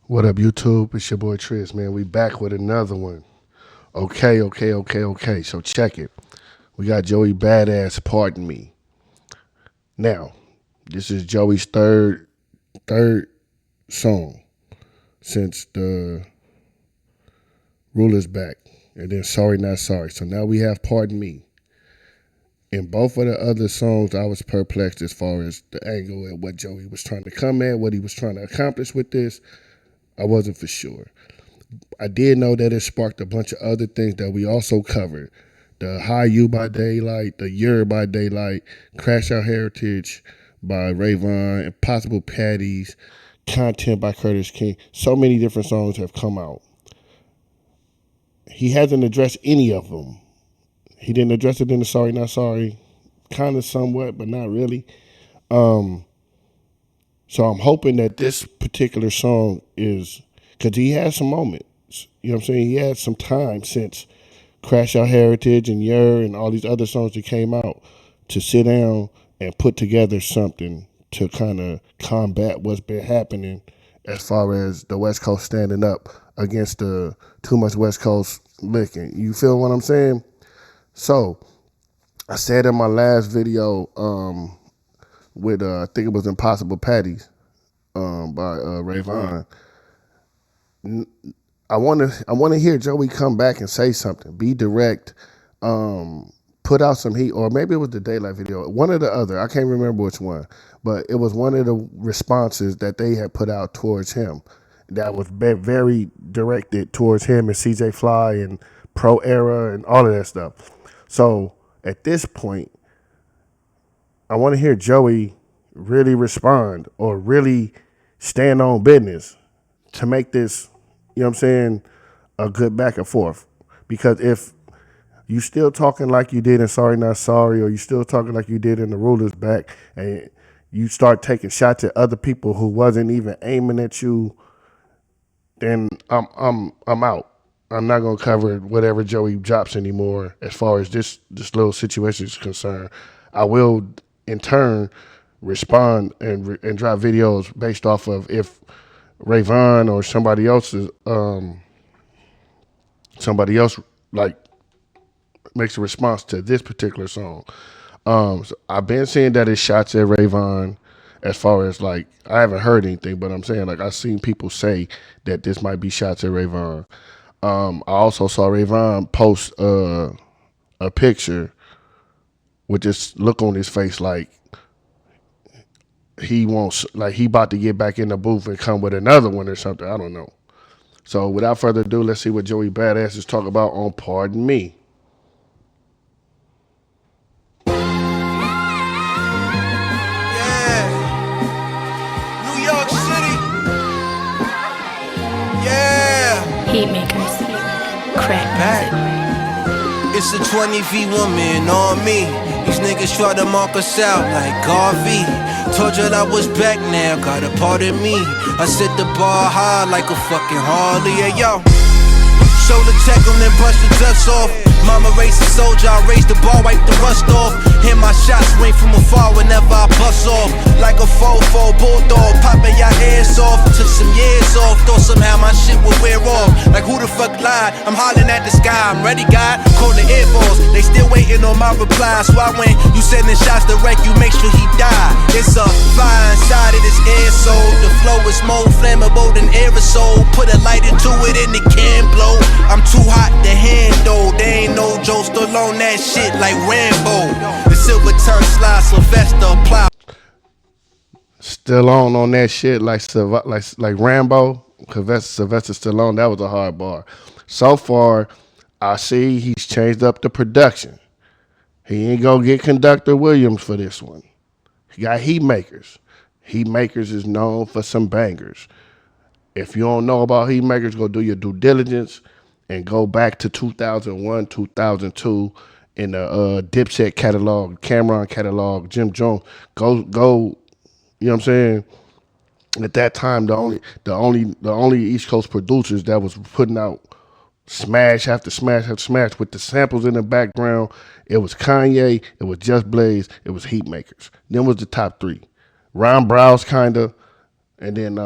What up, YouTube? It's your boy Triz, man. We back with another one. Okay. So check it. We got Joey Badass, Pardon Me. Now, this is Joey's third song since the Ruler's Back. And then Sorry Not Sorry. So now we have Pardon Me. In both of the other songs, I was perplexed as far as the angle and what Joey was trying to come at, what he was trying to accomplish with this. I wasn't for sure. I did know that it sparked a bunch of other things that we also covered. The High You by Daylight, the You're by Daylight, Crash Our Heritage by Rayvon, Impossible Patties, Content by Curtis King. So many different songs have come out. He hasn't addressed any of them. He didn't address it in the Sorry Not Sorry, kind of somewhat, but not really. So I'm hoping that this particular song is, because he has some moments. You know what I'm saying? He had some time since Crash Our Heritage and Yer and all these other songs that came out to sit down and put together something to kind of combat what's been happening as far as the West Coast standing up against the too much West Coast licking. You feel what I'm saying? So I said in my last video with I think it was Impossible Patties by Rayvon. I want to hear Joey come back and say something, be direct, put out some heat, or maybe it was the Daylight video, one or the other. I can't remember which one, but it was one of the responses that they had put out towards him that was very directed towards him and CJ Fly and Pro Era and all of that stuff. So at this point, I want to hear Joey really respond or really stand on business to make this, you know what I'm saying, a good back and forth. Because if you still talking like you did in Sorry Not Sorry, or you still talking like you did in The Ruler's Back, and you start taking shots at other people who wasn't even aiming at you, then I'm out. I'm not gonna cover whatever Joey drops anymore as far as this little situation is concerned. I will in turn respond and drop videos based off of if Rayvon or somebody else like makes a response to this particular song. So I've been seeing that it's shots at Rayvon. As far as like, I haven't heard anything, but I'm saying like I've seen people say that this might be shots at Rayvon. I also saw Rayvon post a picture with this look on his face like he wants, like he about to get back in the booth and come with another one or something. I don't know. So without further ado, let's see what Joey Badass is talking about on Pardon Me. New York City. Yeah. Heat makers, crack Back. It's a 20v woman on me. These niggas try to mark us out like Garvey. Told you I was back now, gotta pardon me. I set the bar high like a fucking Harley. Yeah, yo. Shoulder check them, then brush the dust off. Mama raised a soldier, I raised the bar, wipe the rust off. Hear my shots ring from afar whenever I bust off. Like a fofo bulldog, popping your ass off. Took some years off, thought somehow my shit would wear off. Like who the fuck lied? I'm hollering at the sky, I'm ready, God. Call the Air Force, they still waiting on my reply. So I went, you sending shots to wreck you, make sure he die. It's a fire inside of this air soul. The flow is more flammable than aerosol. Put a light into it and it can blow. I'm too hot to handle. They ain't no Joe Stallone that shit like Rambo. The silver tongue slide Sylvester plow. Still on that shit like Rambo. Sylvester Stallone, that was a hard bar. So far, I see he's changed up the production. He ain't gonna get Conductor Williams for this one. He got Heat Makers. Heat Makers is known for some bangers. If you don't know about Heat Makers, go do your due diligence and go back to 2001, 2002 in the Dipset catalog, Cameron catalog, Jim Jones. Go. You know what I'm saying? At that time, the only East Coast producers that was putting out smash after smash after smash with the samples in the background, it was Kanye, it was Just Blaze, it was Heat Makers. Then was the top three. Ron Browse kinda, and then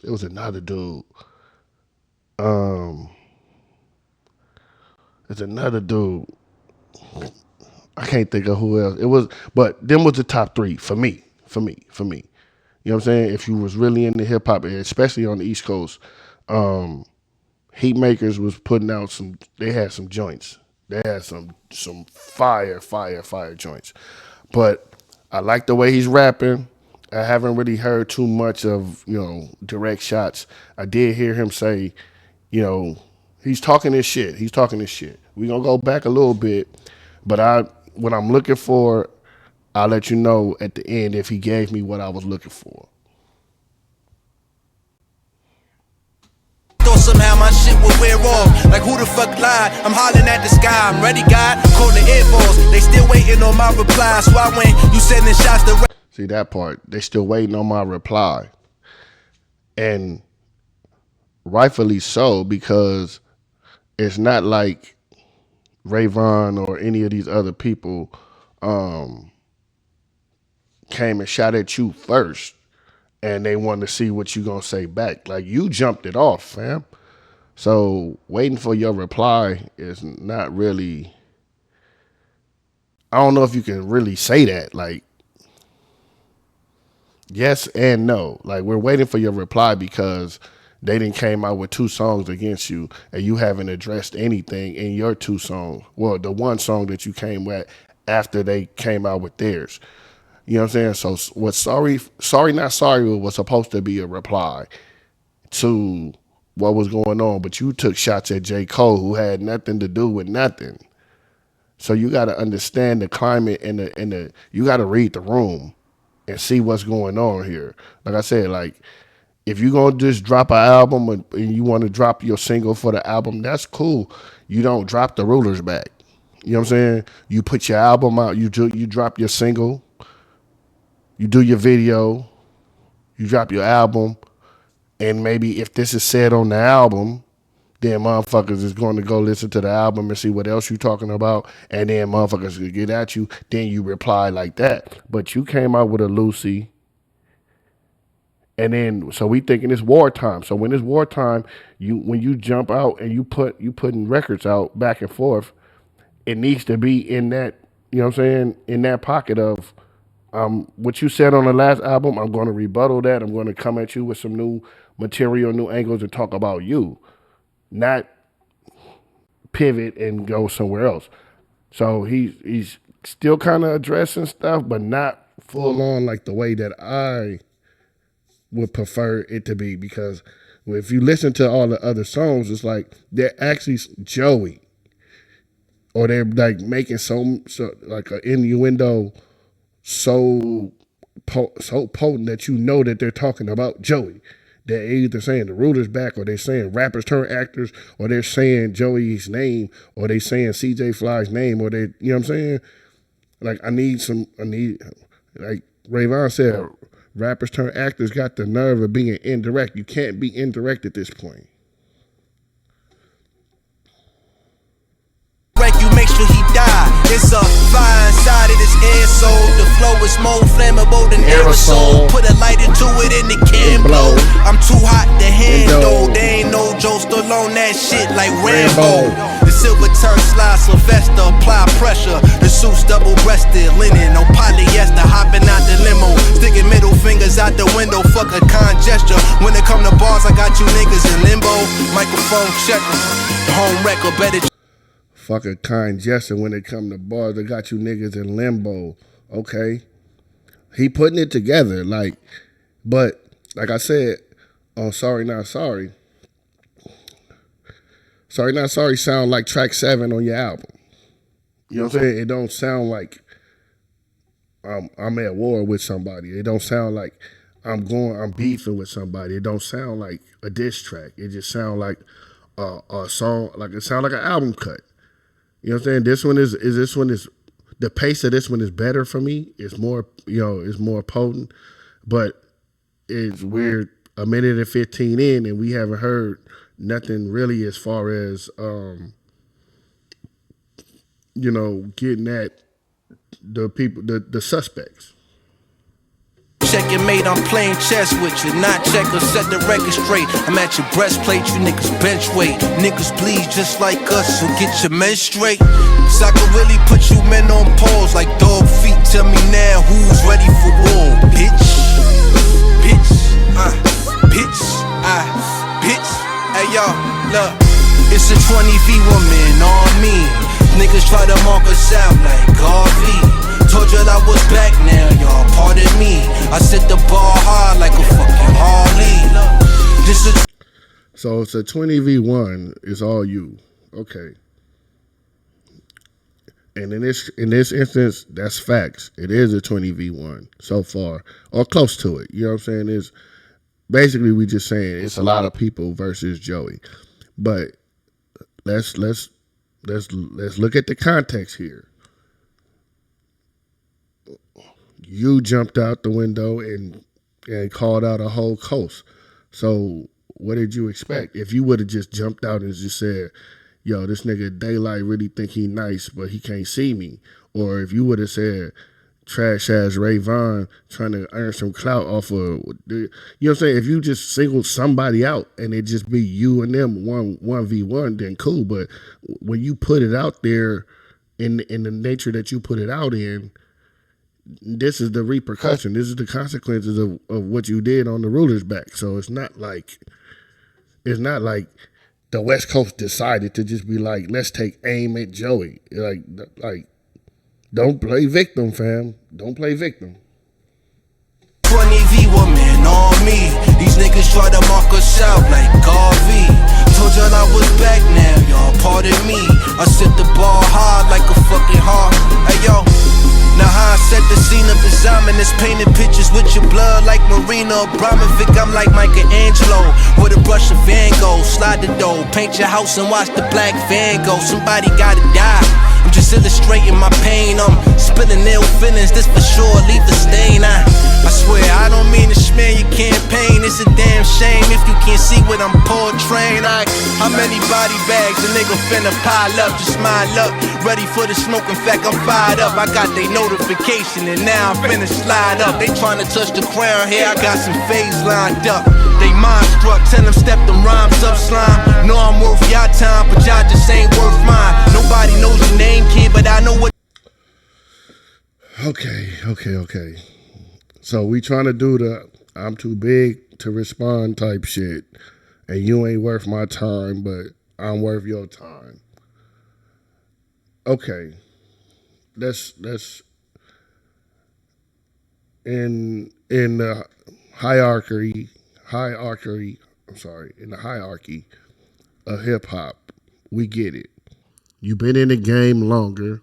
It was another dude. Um, it's another dude. I can't think of who else. It was, but them was the top three for me. For me. You know what I'm saying? If you was really into hip hop, especially on the East Coast, um, Heatmakers was putting out some. They had some joints. They had some fire joints. But I like the way he's rapping. I haven't really heard too much of direct shots. I did hear him say, you know, he's talking his shit. He's talking his shit. We gonna go back a little bit, but what I'm looking for, I'll let you know at the end if he gave me what I was looking for. Thought somehow my shit would wear off. Like who the fuck lied? I'm hollering at the sky. I'm ready, God. Call the Air Force. They still waiting on my reply. So I went, you sending shots to. See that part? They still waiting on my reply, and rightfully so, because it's not like Rayvon or any of these other people came and shot at you first, and they want to see what you gonna say back. Like you jumped it off, fam. So waiting for your reply is not really. I don't know if you can really say that. Like yes and no. Like we're waiting for your reply because they didn't came out with two songs against you, and you haven't addressed anything in your two songs. Well, the one song that you came with after they came out with theirs. You know what I'm saying? So what sorry not sorry was supposed to be a reply to what was going on, but you took shots at J. Cole who had nothing to do with nothing. So you got to understand the climate and the you got to read the room and see what's going on here. Like I said, like if you're gonna just drop an album and you want to drop your single for the album, that's cool. You don't drop the rulers back. You know what I'm saying? You put your album out, you drop your single, you do your video, you drop your album, and maybe if this is said on the album, then motherfuckers is going to go listen to the album and see what else you talking about, and then motherfuckers will get at you. Then you reply like that. But you came out with a Lucy, and then so we thinking it's wartime. So when it's wartime, when you jump out and you putting records out back and forth, it needs to be in that, you know what I'm saying, in that pocket of what you said on the last album. I'm going to rebuttal that. I'm going to come at you with some new material, new angles, and talk about you, not pivot and go somewhere else. So he's still kind of addressing stuff, but not full on like the way that I would prefer it to be. Because if you listen to all the other songs, it's like they're actually Joey, or they're like making so like an innuendo so so potent that you know that they're talking about Joey. They're either saying the ruler's back, or they're saying rappers turn actors, or they're saying Joey's name, or they saying CJ Fly's name, or they, you know what I'm saying? Like I need like Rayvon said, rappers turn actors got the nerve of being indirect. You can't be indirect at this point. You make sure he die. It's a fire inside of this air, so the flow is more flammable than aerosol. Put a light into it and it can blow. I'm too hot to handle. There ain't no Joe still on that shit like Rambo. The silver turn slide Sylvester, apply pressure. The suit's double-breasted, linen, no polyester. Hopping out the limo, sticking middle fingers out the window. Fuck a con gesture. When it come to bars, I got you niggas in limbo. Microphone checkers, the home record better. Fuck a kind gesture when it come to bars. They got you niggas in limbo. Okay. He putting it together. Like, but like I said, on Sorry Not Sorry. Sorry Not Sorry sound like track 7 on your album. You know what I'm saying? It don't sound like I'm at war with somebody. It don't sound like I'm beefing with somebody. It don't sound like a diss track. It just sound like a song, like it sound like an album cut. You know what I'm saying? This one is the pace of this one is better for me. It's more, it's more potent, but it's weird. A minute and 15 in, and we haven't heard nothing really as far as getting at the people, the suspects. checkmate, I'm playing chess with you. Not checkers, set the record straight. I'm at your breastplate, you niggas bench weight. Niggas bleed just like us, so get your men straight. Cause I can really put you men on pause like dog feet. Tell me now who's ready for war, bitch. Bitch, bitch, bitch. Hey y'all, look, it's a 20v1 on me. Niggas try to mark us out like Garvey. Told y'all I was back now, y'all pardon me. I set the bar high like a fucking Harley. This is So it's a 20v1. It's all you. Okay. And in this instance, that's facts. It is a 20v1 so far, or close to it. You know what I'm saying? It's basically we just saying it's a lot of people versus Joey. But let's look at the context here. You jumped out the window and called out a whole coast. So what did you expect? If you would have just jumped out and just said, yo, this nigga Daylight really think he nice, but he can't see me. Or if you would have said, trash ass Ray Vaughn trying to earn some clout off of, you know what I'm saying? If you just singled somebody out and it just be you and them 1v1, then cool. But when you put it out there in the nature that you put it out in, this is the repercussion. This is the consequences of what you did on the ruler's back. So it's not like the West Coast decided to just be like, let's take aim at Joey. Like, don't play victim, fam. Don't play victim. 20v woman on me. These niggas try to mark us out like Garvey. Told y'all I was back now, y'all pardon me. I set the bar high like a fucking heart. Hey yo, now how I set the scene of this ominous, painted pictures with your blood like Marina Abramovic. I'm like Michelangelo with a brush of Van Gogh. Slide the dough, paint your house and watch the black Van Gogh. Somebody gotta die. I'm just illustrating my pain. I'm spilling ill feelings, this for sure leave the stain. I swear I don't mean to smear your campaign. It's a damn shame if you can't see what I'm portraying. Like, how many body bags a nigga finna pile up? Just my luck, ready for the smoke. In fact, I'm fired up. I got they notification and now I'm finna slide up. They tryna touch the crown here, I got some fades lined up. They mind struck, tell them step them rhymes up, slime. Know I'm worth y'all time, but y'all just ain't worth mine. Nobody knows your name, kid, but I know what. Okay. So we trying to do the I'm too big to respond type shit, and you ain't worth my time, but I'm worth your time. Okay, let's in the hierarchy. In the hierarchy of hip hop, we get it. You've been in the game longer,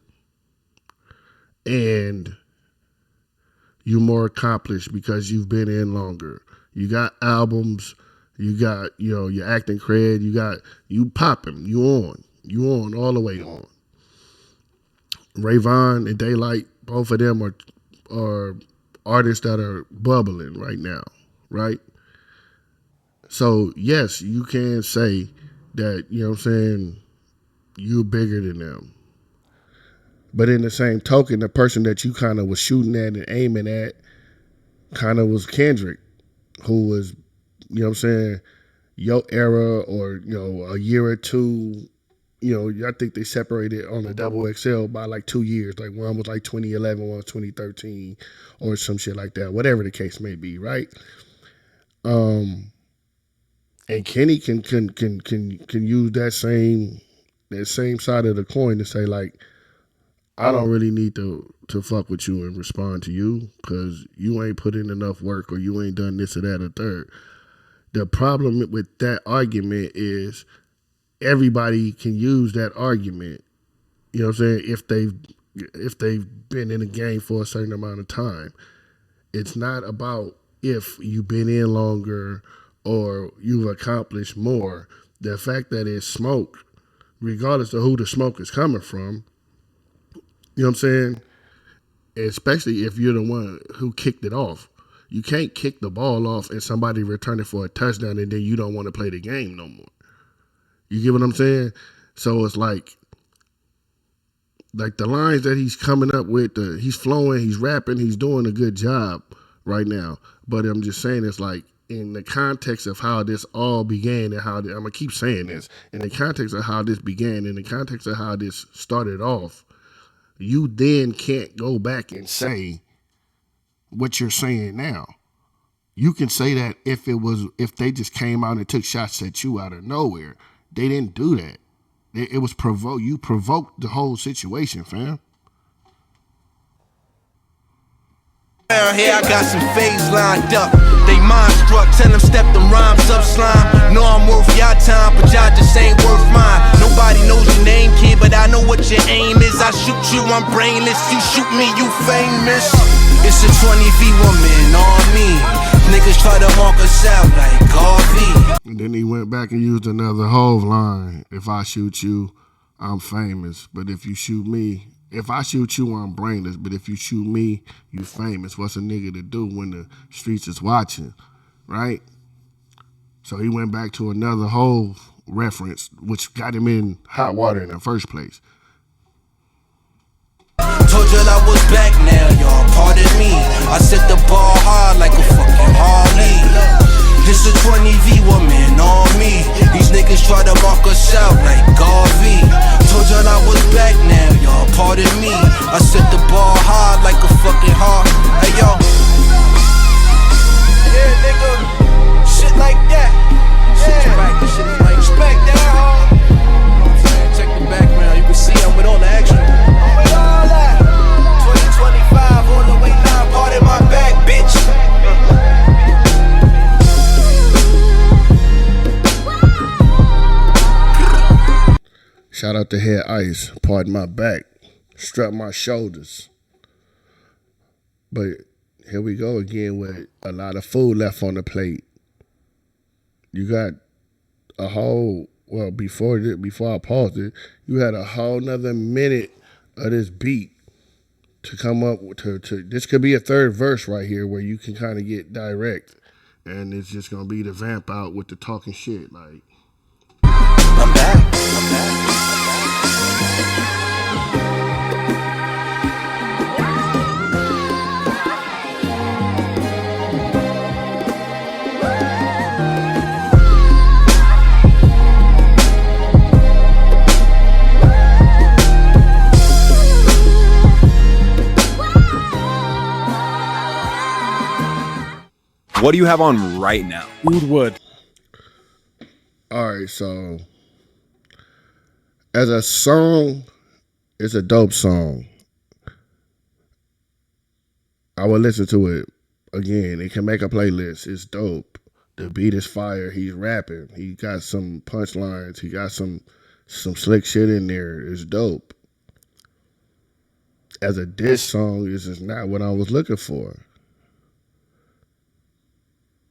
and you're more accomplished because you've been in longer. You got albums, you got, your acting cred, you popping, you on all the way on. Ray Vaughn and Daylight, both of them are artists that are bubbling right now, right? So yes, you can say that, you're bigger than them. But in the same token, the person that you kind of was shooting at and aiming at kind of was Kendrick, who was, your era or, a year or two, I think they separated on the Double XL by like 2 years. Like one was like 2011, one was 2013 or some shit like that, whatever the case may be, right? And Kenny can use that same side of the coin to say like, I don't really need to fuck with you and respond to you because you ain't put in enough work or you ain't done this or that or third. The problem with that argument is everybody can use that argument, you know what I'm saying, if they've been in the game for a certain amount of time. It's not about if you've been in longer or you've accomplished more. The fact that it's smoke, regardless of who the smoke is coming from, you know what I'm saying? Especially if you're the one who kicked it off. You can't kick the ball off and somebody return it for a touchdown and then you don't want to play the game no more. You get what I'm saying? So it's like the lines that he's coming up with, he's flowing, he's rapping, he's doing a good job, right now. But I'm just saying it's like in the context of how this all began and how I'm gonna keep saying this in the context of how this began, in the context of how this started off. You then can't go back and say what you're saying now. You can say that if they just came out and took shots at you out of nowhere. They didn't do that. It was provoke. You provoked the whole situation, fam. Down here, I got some fades lined up. They mind struck, tell them step them rhymes up, slime. Know I'm worth your time, but y'all just ain't worth mine. Nobody knows your name, kid, but I know what your aim is. I shoot you, I'm brainless. You shoot me, you famous. It's a 20v woman on me. Niggas try to mark us out like Garvey. And then he went back and used another Hove line. If I shoot you, I'm famous. But if you shoot me, if I shoot you, I'm brainless. But if you shoot me, you famous. What's a nigga to do when the streets is watching, right? So he went back to another Hove reference, which got him in hot water in the first place. Told y'all I was back now, y'all pardon me. I set the bar hard like a fucking Harley. This a 20v woman on me. These niggas try to mark us out like Garvey. Told y'all I was back now, y'all pardon me. I set the bar hard like a fucking heart. Hey yo. Yeah, nigga. Shit like that. Yeah. This shit is like respect that, huh? You know what I'm saying? Check the background. You can see I'm with all the action. I'm with all that. 2025 all the way down. Part in my back, bitch. Shout out to Head Ice. Pardon my back. Strut my shoulders. But here we go again with a lot of food left on the plate. You got a whole, well, before I paused it, you had a whole nother minute of this beat to come up with, to this could be a third verse right here where you can kind of get direct. And it's just going to be the vamp out with the talking shit. Like, I'm back. I'm back. What do you have on right now? Wood. all right, so as a song, it's a dope song. I would listen to it again. It can make a playlist. It's dope. The beat is fire. He's rapping. He got some punchlines. He got some slick shit in there. It's dope. As a diss song, this is not what I was looking for.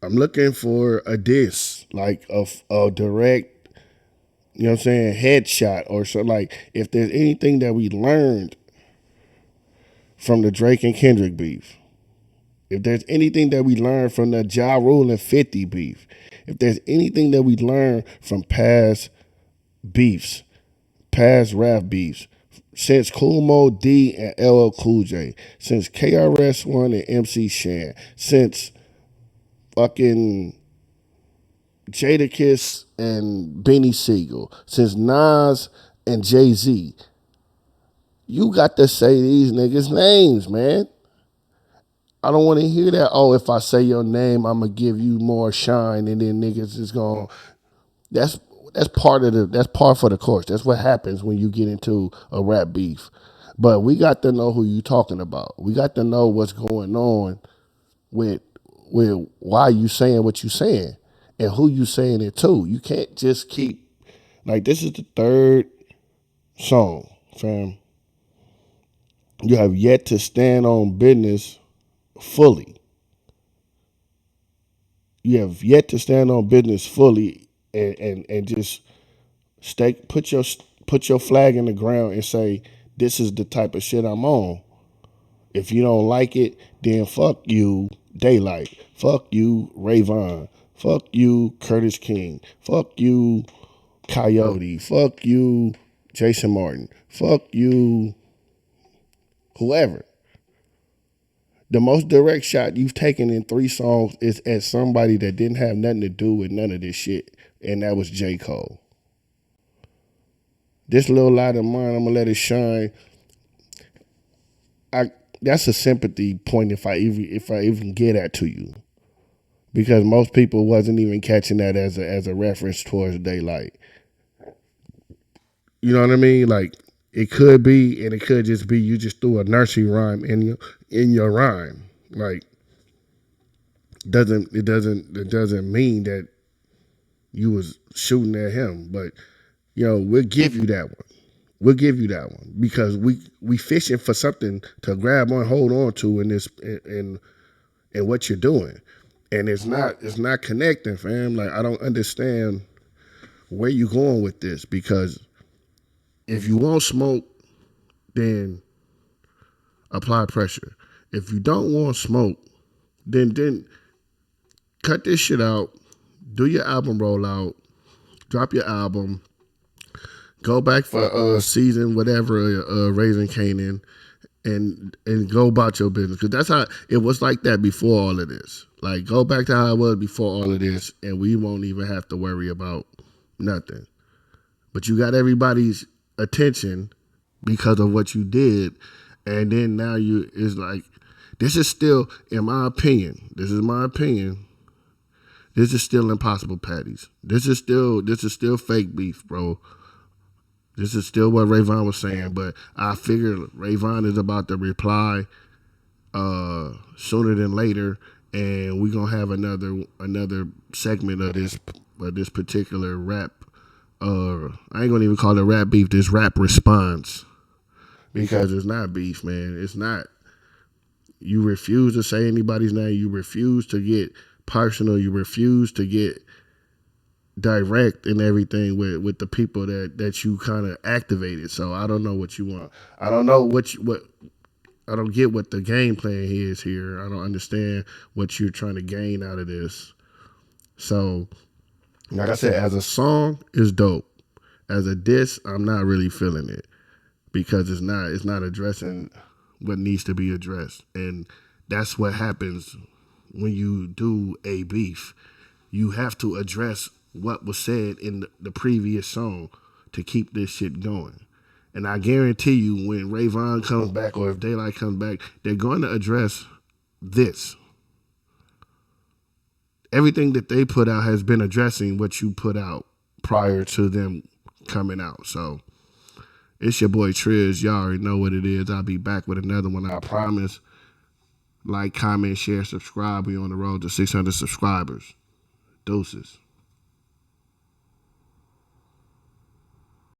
I'm looking for a diss, like a direct, you know what I'm saying, headshot or so. Like, if there's anything that we learned from the Drake and Kendrick beef, if there's anything that we learned from the Ja Rule and 50 beef, if there's anything that we learned from past beefs, past rap beefs, since Kool Mo D and LL Cool J, since KRS-One and MC Shan, since fucking Jadakiss and Benny Siegel, since Nas and Jay-Z, you got to say these niggas' names, man. I don't want to hear that, oh, if I say your name, I'm going to give you more shine, and then niggas is going to... That's part for the course. That's what happens when you get into a rap beef. But we got to know who you talking about. We got to know what's going on with why you saying what you saying and who you saying it to. You can't just keep, like, this is the third song, fam. You have yet to stand on business fully. You have yet to stand on business fully and just put your flag in the ground and say, this is the type of shit I'm on. If you don't like it, then fuck you, Daylight. Fuck you, Rayvon. Fuck you, Curtis King. Fuck you, Coyote. Fuck you, Jason Martin. Fuck you, whoever. The most direct shot you've taken in 3 songs is at somebody that didn't have nothing to do with none of this shit, and that was J. Cole. This little light of mine, I'm gonna let it shine. That's a sympathy point if I even get that to you, because most people wasn't even catching that as a reference towards daylight. You know what I mean? Like it could be, and it could just be you just threw a nursery rhyme in your rhyme. Like it doesn't mean that you was shooting at him, but we'll give you that one. We'll give you that one because we fishing for something to grab on, hold on to in this in what you're doing, and it's not connecting, fam. Like I don't understand where you going with this, because if you want smoke, then apply pressure. If you don't want smoke, then cut this shit out. Do your album rollout. Drop your album. Go back for season whatever, Raising Canaan, and go about your business, because that's how it was like that before all of this. Like go back to how it was before all of this, and we won't even have to worry about nothing. But you got everybody's attention because of what you did, and then now it's like this is still, in my opinion, this is still impossible patties. This is still fake beef, bro. This is still what Rayvon was saying, but I figure Rayvon is about to reply sooner than later, and we're gonna have another segment of this particular rap. I ain't gonna even call it rap beef. This rap response, because it's not beef, man. It's not. You refuse to say anybody's name. You refuse to get personal. You refuse to get direct and everything with the people that you kind of activated. So I don't know what you want. I don't know what I don't get what the game plan is here. I don't understand what you're trying to gain out of this. So like I said, as a song, it's dope. As a diss, I'm not really feeling it, because it's not addressing what needs to be addressed. And that's what happens when you do a beef. You have to address what was said in the previous song to keep this shit going. And I guarantee you, when Rayvon comes back, or if Daylight comes back, they're going to address this. Everything that they put out has been addressing what you put out prior to them coming out. So it's your boy Triz. Y'all already know what it is. I'll be back with another one, I promise. Like, comment, share, subscribe. We on the road to 600 subscribers. Deuces.